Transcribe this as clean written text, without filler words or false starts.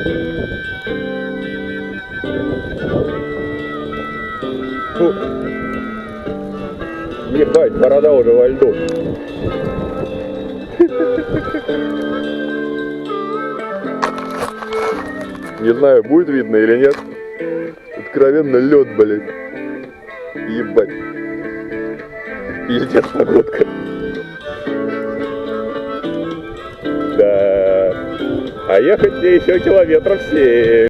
Фу. Ебать, борода уже во льду. Не знаю, будет видно или нет. Откровенно лед, блядь. Ебать. Пиздец, погодка. Да. А ехать мне еще километров 7.